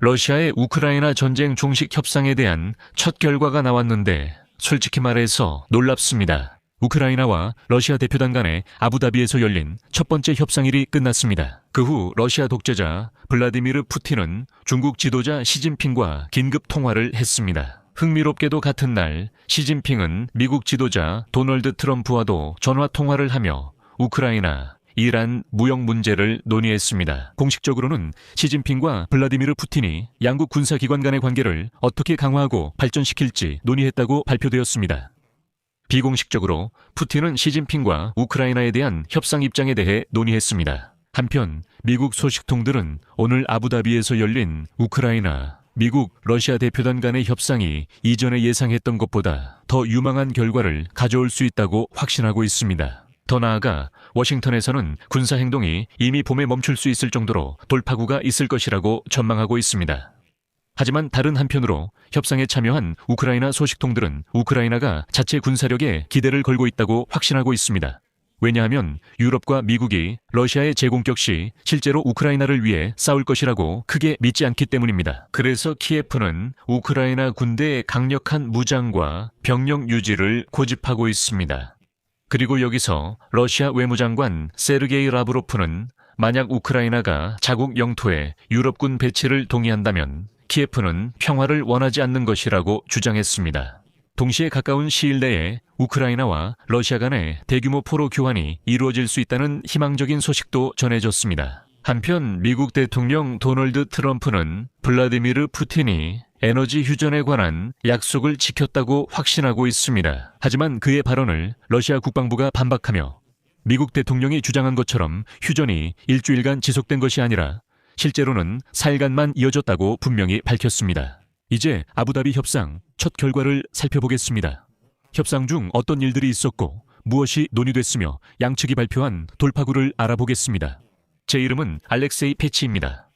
러시아의 우크라이나 전쟁 종식 협상에 대한 첫 결과가 나왔는데 솔직히 말해서 놀랍습니다. 우크라이나와 러시아 대표단 간의 아부다비에서 열린 첫 번째 협상일이 끝났습니다. 그 후 러시아 독재자 블라디미르 푸틴은 중국 지도자 시진핑과 긴급 통화를 했습니다. 흥미롭게도 같은 날 시진핑은 미국 지도자 도널드 트럼프와도 전화 통화를 하며 우크라이나, 이란 무역 문제를 논의했습니다. 공식적으로는 시진핑과 블라디미르 푸틴이 양국 군사기관 간의 관계를 어떻게 강화하고 발전시킬지 논의했다고 발표되었습니다. 비공식적으로 푸틴은 시진핑과 우크라이나에 대한 협상 입장에 대해 논의했습니다. 한편 미국 소식통들은 오늘 아부다비에서 열린 우크라이나, 미국, 러시아 대표단 간의 협상이 이전에 예상했던 것보다 더 유망한 결과를 가져올 수 있다고 확신하고 있습니다. 더 나아가 워싱턴에서는 군사행동이 이미 봄에 멈출 수 있을 정도로 돌파구가 있을 것이라고 전망하고 있습니다. 하지만 다른 한편으로 협상에 참여한 우크라이나 소식통들은 우크라이나가 자체 군사력에 기대를 걸고 있다고 확신하고 있습니다. 왜냐하면 유럽과 미국이 러시아의 재공격 시 실제로 우크라이나를 위해 싸울 것이라고 크게 믿지 않기 때문입니다. 그래서 키예프는 우크라이나 군대의 강력한 무장과 병력 유지를 고집하고 있습니다. 그리고 여기서 러시아 외무장관 세르게이 라브로프는 만약 우크라이나가 자국 영토에 유럽군 배치를 동의한다면 키예프는 평화를 원하지 않는 것이라고 주장했습니다. 동시에 가까운 시일 내에 우크라이나와 러시아 간의 대규모 포로 교환이 이루어질 수 있다는 희망적인 소식도 전해졌습니다. 한편 미국 대통령 도널드 트럼프는 블라디미르 푸틴이 에너지 휴전에 관한 약속을 지켰다고 확신하고 있습니다. 하지만 그의 발언을 러시아 국방부가 반박하며 미국 대통령이 주장한 것처럼 휴전이 일주일간 지속된 것이 아니라 실제로는 4일간만 이어졌다고 분명히 밝혔습니다. 이제 아부다비 협상 첫 결과를 살펴보겠습니다. 협상 중 어떤 일들이 있었고 무엇이 논의됐으며 양측이 발표한 돌파구를 알아보겠습니다. 제 이름은 알렉세이 패치입니다.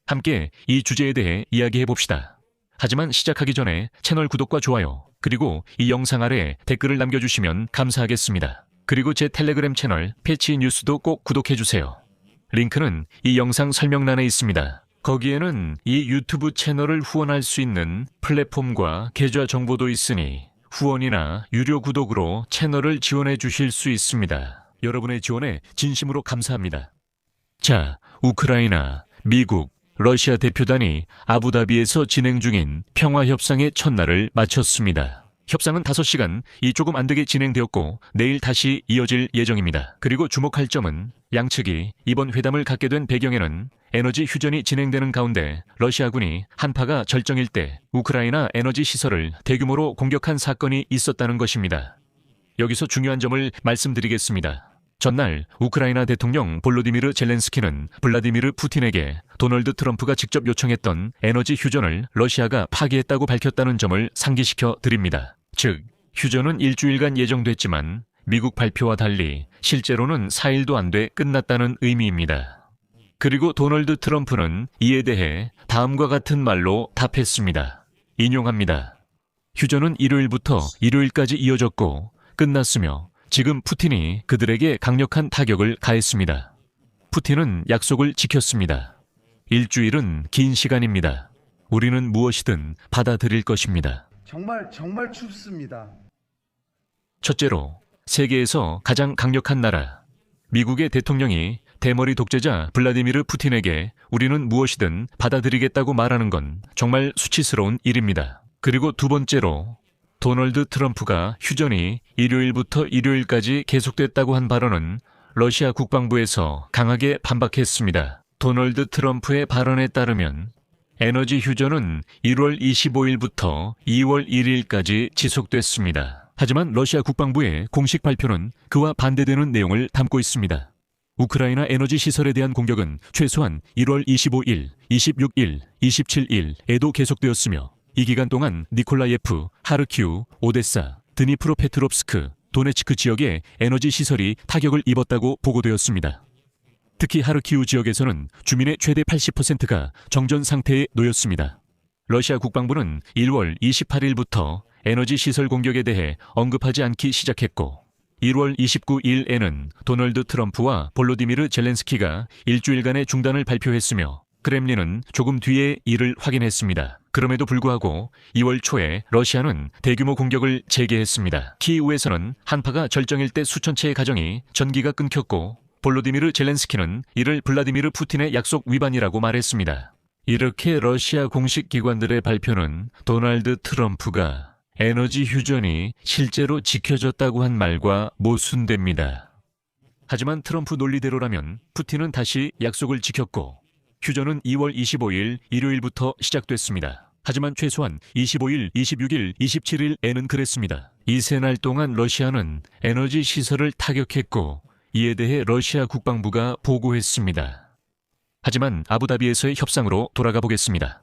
함께 이 주제에 대해 이야기해봅시다. 하지만 시작하기 전에 채널 구독과 좋아요, 그리고 이 영상 아래에 댓글을 남겨주시면 감사하겠습니다. 그리고 제 텔레그램 채널 패치 뉴스도 꼭 구독해주세요. 링크는 이 영상 설명란에 있습니다. 거기에는 이 유튜브 채널을 후원할 수 있는 플랫폼과 계좌 정보도 있으니 후원이나 유료 구독으로 채널을 지원해 주실 수 있습니다. 여러분의 지원에 진심으로 감사합니다. 자, 우크라이나, 미국, 러시아 대표단이 아부다비에서 진행 중인 평화협상의 첫날을 마쳤습니다. 협상은 5시간 조금 안 되게 진행되었고 내일 다시 이어질 예정입니다. 그리고 주목할 점은 양측이 이번 회담을 갖게 된 배경에는 에너지 휴전이 진행되는 가운데 러시아군이 한파가 절정일 때 우크라이나 에너지 시설을 대규모로 공격한 사건이 있었다는 것입니다. 여기서 중요한 점을 말씀드리겠습니다. 전날 우크라이나 대통령 볼로디미르 젤렌스키는 블라디미르 푸틴에게 도널드 트럼프가 직접 요청했던 에너지 휴전을 러시아가 파기했다고 밝혔다는 점을 상기시켜 드립니다. 즉, 휴전은 일주일간 예정됐지만 미국 발표와 달리 실제로는 4일도 안 돼 끝났다는 의미입니다. 그리고 도널드 트럼프는 이에 대해 다음과 같은 말로 답했습니다. 인용합니다. 휴전은 일요일부터 일요일까지 이어졌고 끝났으며 지금 푸틴이 그들에게 강력한 타격을 가했습니다. 푸틴은 약속을 지켰습니다. 일주일은 긴 시간입니다. 우리는 무엇이든 받아들일 것입니다. 정말 춥습니다. 첫째로, 세계에서 가장 강력한 나라, 미국의 대통령이 대머리 독재자 블라디미르 푸틴에게 우리는 무엇이든 받아들이겠다고 말하는 건 정말 수치스러운 일입니다. 그리고 두 번째로, 도널드 트럼프가 휴전이 일요일부터 일요일까지 계속됐다고 한 발언은 러시아 국방부에서 강하게 반박했습니다. 도널드 트럼프의 발언에 따르면 에너지 휴전은 1월 25일부터 2월 1일까지 지속됐습니다. 하지만 러시아 국방부의 공식 발표는 그와 반대되는 내용을 담고 있습니다. 우크라이나 에너지 시설에 대한 공격은 최소한 1월 25일, 26일, 27일에도 계속되었으며 이 기간 동안 니콜라예프, 하르키우, 오데사, 드니프로페트롭스크, 도네츠크 지역의 에너지 시설이 타격을 입었다고 보고되었습니다. 특히 하르키우 지역에서는 주민의 최대 80%가 정전 상태에 놓였습니다. 러시아 국방부는 1월 28일부터 에너지 시설 공격에 대해 언급하지 않기 시작했고 1월 29일에는 도널드 트럼프와 볼로디미르 젤렌스키가 일주일간의 중단을 발표했으며 크렘린은 조금 뒤에 이를 확인했습니다. 그럼에도 불구하고 2월 초에 러시아는 대규모 공격을 재개했습니다. 키이우에서는 한파가 절정일 때 수천 채의 가정이 전기가 끊겼고 볼로디미르 젤렌스키는 이를 블라디미르 푸틴의 약속 위반이라고 말했습니다. 이렇게 러시아 공식 기관들의 발표는 도널드 트럼프가 에너지 휴전이 실제로 지켜졌다고 한 말과 모순됩니다. 하지만 트럼프 논리대로라면 푸틴은 다시 약속을 지켰고 휴전은 2월 25일 일요일부터 시작됐습니다. 하지만 최소한 25일, 26일, 27일에는 그랬습니다. 이 세 날 동안 러시아는 에너지 시설을 타격했고 이에 대해 러시아 국방부가 보고했습니다. 하지만 아부다비에서의 협상으로 돌아가 보겠습니다.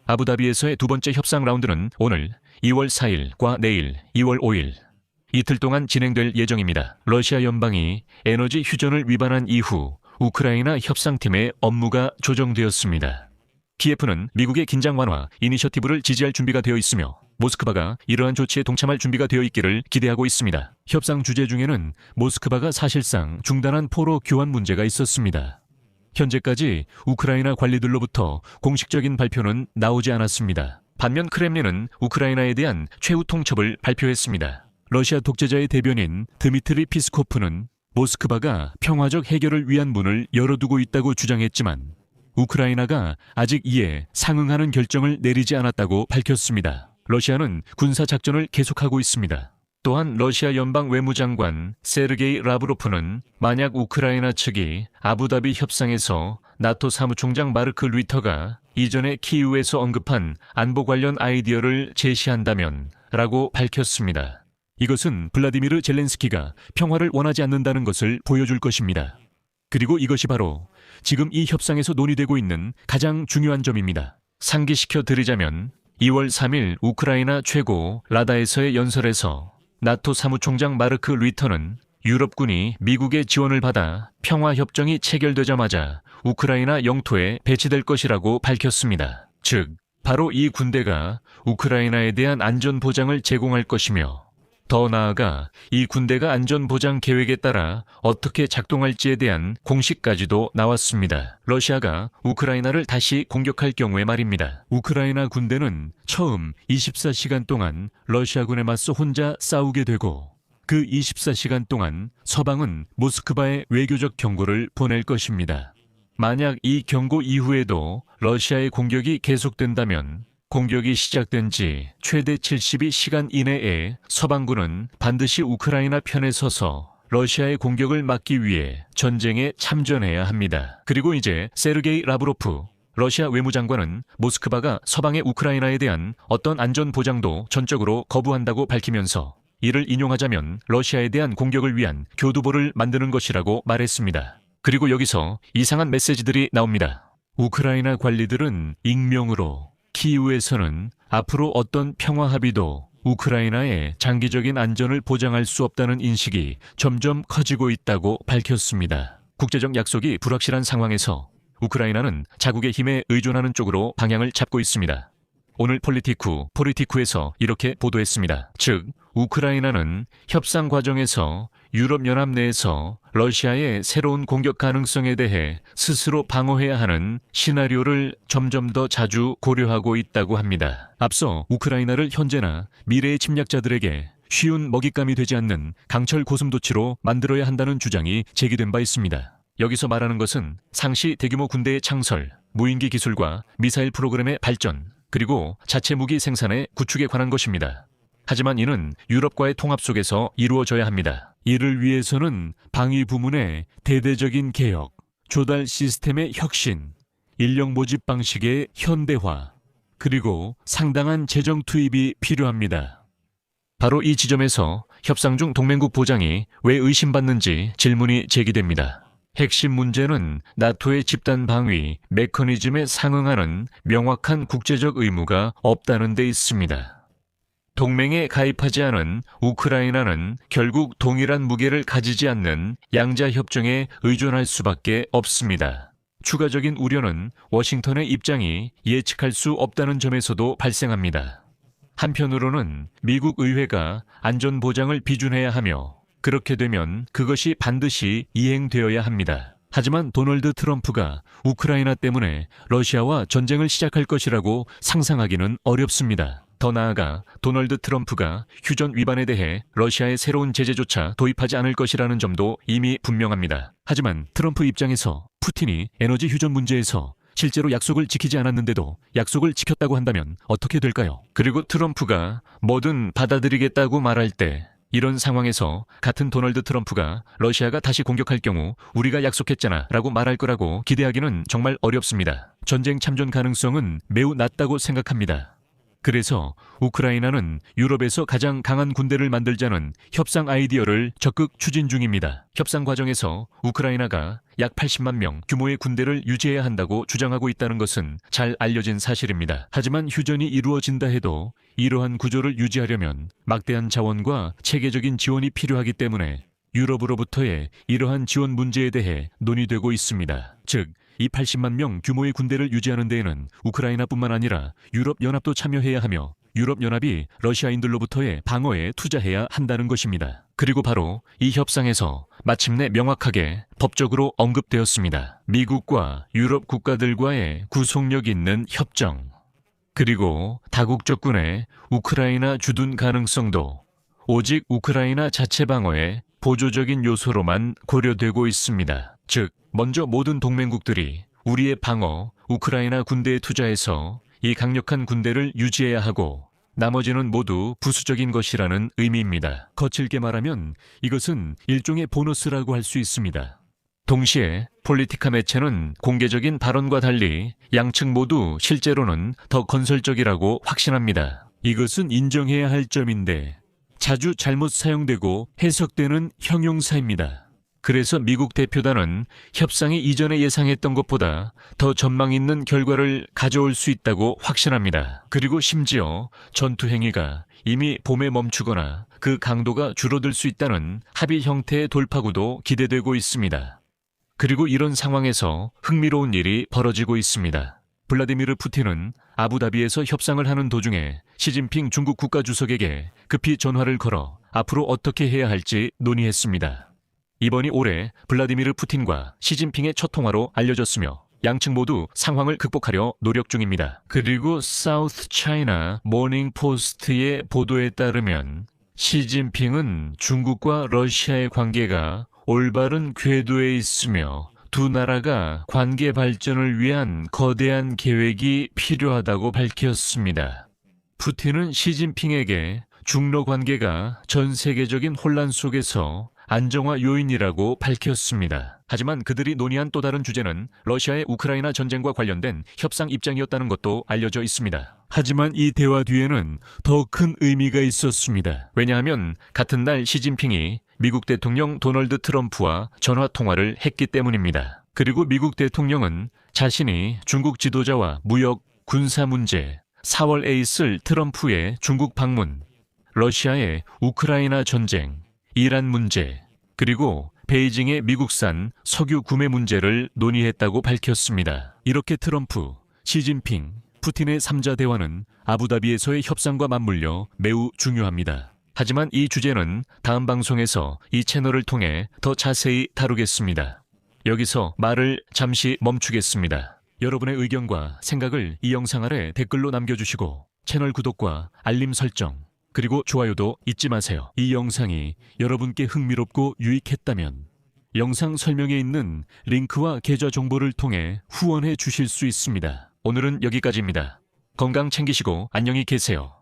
아부다비에서의 두 번째 협상 라운드는 오늘 2월 4일과 내일 2월 5일 이틀 동안 진행될 예정입니다. 러시아 연방이 에너지 휴전을 위반한 이후 우크라이나 협상팀의 업무가 조정되었습니다. 키예프는 미국의 긴장 완화 이니셔티브를 지지할 준비가 되어 있으며 모스크바가 이러한 조치에 동참할 준비가 되어 있기를 기대하고 있습니다. 협상 주제 중에는 모스크바가 사실상 중단한 포로 교환 문제가 있었습니다. 현재까지 우크라이나 관리들로부터 공식적인 발표는 나오지 않았습니다. 반면 크렘린은 우크라이나에 대한 최후 통첩을 발표했습니다. 러시아 독재자의 대변인 드미트리 피스코프는 모스크바가 평화적 해결을 위한 문을 열어두고 있다고 주장했지만 우크라이나가 아직 이에 상응하는 결정을 내리지 않았다고 밝혔습니다. 러시아는 군사작전을 계속하고 있습니다. 또한 러시아 연방 외무장관 세르게이 라브로프는 만약 우크라이나 측이 아부다비 협상에서 나토 사무총장 마르크 류터가 이전에 키이우에서 언급한 안보 관련 아이디어를 제시한다면 라고 밝혔습니다. 이것은 블라디미르 젤렌스키가 평화를 원하지 않는다는 것을 보여줄 것입니다. 그리고 이것이 바로 지금 이 협상에서 논의되고 있는 가장 중요한 점입니다. 상기시켜 드리자면 2월 3일 우크라이나 최고 라다에서의 연설에서 나토 사무총장 마르크 류터는 유럽군이 미국의 지원을 받아 평화협정이 체결되자마자 우크라이나 영토에 배치될 것이라고 밝혔습니다. 즉, 바로 이 군대가 우크라이나에 대한 안전보장을 제공할 것이며 더 나아가 이 군대가 안전보장 계획에 따라 어떻게 작동할지에 대한 공식까지도 나왔습니다. 러시아가 우크라이나를 다시 공격할 경우에 말입니다. 우크라이나 군대는 처음 24시간 동안 러시아군에 맞서 혼자 싸우게 되고 그 24시간 동안 서방은 모스크바에 외교적 경고를 보낼 것입니다. 만약 이 경고 이후에도 러시아의 공격이 계속된다면 공격이 시작된 지 최대 72시간 이내에 서방군은 반드시 우크라이나 편에 서서 러시아의 공격을 막기 위해 전쟁에 참전해야 합니다. 그리고 이제 세르게이 라브로프 러시아 외무장관은 모스크바가 서방의 우크라이나에 대한 어떤 안전 보장도 전적으로 거부한다고 밝히면서 이를 인용하자면 러시아에 대한 공격을 위한 교두보를 만드는 것이라고 말했습니다. 그리고 여기서 이상한 메시지들이 나옵니다. 우크라이나 관리들은 익명으로 키이우에서는 앞으로 어떤 평화 합의도 우크라이나의 장기적인 안전을 보장할 수 없다는 인식이 점점 커지고 있다고 밝혔습니다. 국제적 약속이 불확실한 상황에서 우크라이나는 자국의 힘에 의존하는 쪽으로 방향을 잡고 있습니다. 오늘 포리티쿠에서 이렇게 보도했습니다. 즉, 우크라이나는 협상 과정에서 유럽연합 내에서 러시아의 새로운 공격 가능성에 대해 스스로 방어해야 하는 시나리오를 점점 더 자주 고려하고 있다고 합니다. 앞서 우크라이나를 현재나 미래의 침략자들에게 쉬운 먹잇감이 되지 않는 강철 고슴도치로 만들어야 한다는 주장이 제기된 바 있습니다. 여기서 말하는 것은 상시 대규모 군대의 창설, 무인기 기술과 미사일 프로그램의 발전, 그리고 자체 무기 생산의 구축에 관한 것입니다. 하지만 이는 유럽과의 통합 속에서 이루어져야 합니다. 이를 위해서는 방위 부문의 대대적인 개혁, 조달 시스템의 혁신, 인력 모집 방식의 현대화, 그리고 상당한 재정 투입이 필요합니다. 바로 이 지점에서 협상 중 동맹국 보장이 왜 의심받는지 질문이 제기됩니다. 핵심 문제는 나토의 집단 방위 메커니즘에 상응하는 명확한 국제적 의무가 없다는 데 있습니다. 동맹에 가입하지 않은 우크라이나는 결국 동일한 무게를 가지지 않는 양자협정에 의존할 수밖에 없습니다. 추가적인 우려는 워싱턴의 입장이 예측할 수 없다는 점에서도 발생합니다. 한편으로는 미국 의회가 안전보장을 비준해야 하며 그렇게 되면 그것이 반드시 이행되어야 합니다. 하지만 도널드 트럼프가 우크라이나 때문에 러시아와 전쟁을 시작할 것이라고 상상하기는 어렵습니다. 더 나아가 도널드 트럼프가 휴전 위반에 대해 러시아의 새로운 제재조차 도입하지 않을 것이라는 점도 이미 분명합니다. 하지만 트럼프 입장에서 푸틴이 에너지 휴전 문제에서 실제로 약속을 지키지 않았는데도 약속을 지켰다고 한다면 어떻게 될까요? 그리고 트럼프가 뭐든 받아들이겠다고 말할 때 이런 상황에서 같은 도널드 트럼프가 러시아가 다시 공격할 경우 우리가 약속했잖아 라고 말할 거라고 기대하기는 정말 어렵습니다. 전쟁 참전 가능성은 매우 낮다고 생각합니다. 그래서 우크라이나는 유럽에서 가장 강한 군대를 만들자는 협상 아이디어를 적극 추진 중입니다. 협상 과정에서 우크라이나가 약 80만 명 규모의 군대를 유지해야 한다고 주장하고 있다는 것은 잘 알려진 사실입니다. 하지만 휴전이 이루어진다 해도 이러한 구조를 유지하려면 막대한 자원과 체계적인 지원이 필요하기 때문에 유럽으로부터의 이러한 지원 문제에 대해 논의되고 있습니다. 즉, 이 80만 명 규모의 군대를 유지하는 데에는 우크라이나뿐만 아니라 유럽연합도 참여해야 하며 유럽연합이 러시아인들로부터의 방어에 투자해야 한다는 것입니다. 그리고 바로 이 협상에서 마침내 명확하게 법적으로 언급되었습니다. 미국과 유럽 국가들과의 구속력 있는 협정, 그리고 다국적군의 우크라이나 주둔 가능성도 오직 우크라이나 자체 방어의 보조적인 요소로만 고려되고 있습니다. 즉, 먼저 모든 동맹국들이 우리의 방어, 우크라이나 군대에 투자해서 이 강력한 군대를 유지해야 하고 나머지는 모두 부수적인 것이라는 의미입니다. 거칠게 말하면 이것은 일종의 보너스라고 할 수 있습니다. 동시에 폴리티카 매체는 공개적인 발언과 달리 양측 모두 실제로는 더 건설적이라고 확신합니다. 이것은 인정해야 할 점인데 자주 잘못 사용되고 해석되는 형용사입니다. 그래서 미국 대표단은 협상이 이전에 예상했던 것보다 더 전망 있는 결과를 가져올 수 있다고 확신합니다. 그리고 심지어 전투 행위가 이미 봄에 멈추거나 그 강도가 줄어들 수 있다는 합의 형태의 돌파구도 기대되고 있습니다. 그리고 이런 상황에서 흥미로운 일이 벌어지고 있습니다. 블라디미르 푸틴은 아부다비에서 협상을 하는 도중에 시진핑 중국 국가주석에게 급히 전화를 걸어 앞으로 어떻게 해야 할지 논의했습니다. 이번이 올해 블라디미르 푸틴과 시진핑의 첫 통화로 알려졌으며 양측 모두 상황을 극복하려 노력 중입니다. 그리고 사우스 차이나 모닝 포스트의 보도에 따르면 시진핑은 중국과 러시아의 관계가 올바른 궤도에 있으며 두 나라가 관계 발전을 위한 거대한 계획이 필요하다고 밝혔습니다. 푸틴은 시진핑에게 중러 관계가 전 세계적인 혼란 속에서 안정화 요인이라고 밝혔습니다. 하지만 그들이 논의한 또 다른 주제는 러시아의 우크라이나 전쟁과 관련된 협상 입장이었다는 것도 알려져 있습니다. 하지만 이 대화 뒤에는 더 큰 의미가 있었습니다. 왜냐하면 같은 날 시진핑이 미국 대통령 도널드 트럼프와 전화 통화를 했기 때문입니다. 그리고 미국 대통령은 자신이 중국 지도자와 무역, 군사 문제, 4월에 있을 트럼프의 중국 방문, 러시아의 우크라이나 전쟁, 이란 문제, 그리고 베이징의 미국산 석유 구매 문제를 논의했다고 밝혔습니다. 이렇게 트럼프, 시진핑, 푸틴의 3자 대화는 아부다비에서의 협상과 맞물려 매우 중요합니다. 하지만 이 주제는 다음 방송에서 이 채널을 통해 더 자세히 다루겠습니다. 여기서 말을 잠시 멈추겠습니다. 여러분의 의견과 생각을 이 영상 아래 댓글로 남겨주시고 채널 구독과 알림 설정, 그리고 좋아요도 잊지 마세요. 이 영상이 여러분께 흥미롭고 유익했다면 영상 설명에 있는 링크와 계좌 정보를 통해 후원해 주실 수 있습니다. 오늘은 여기까지입니다. 건강 챙기시고 안녕히 계세요.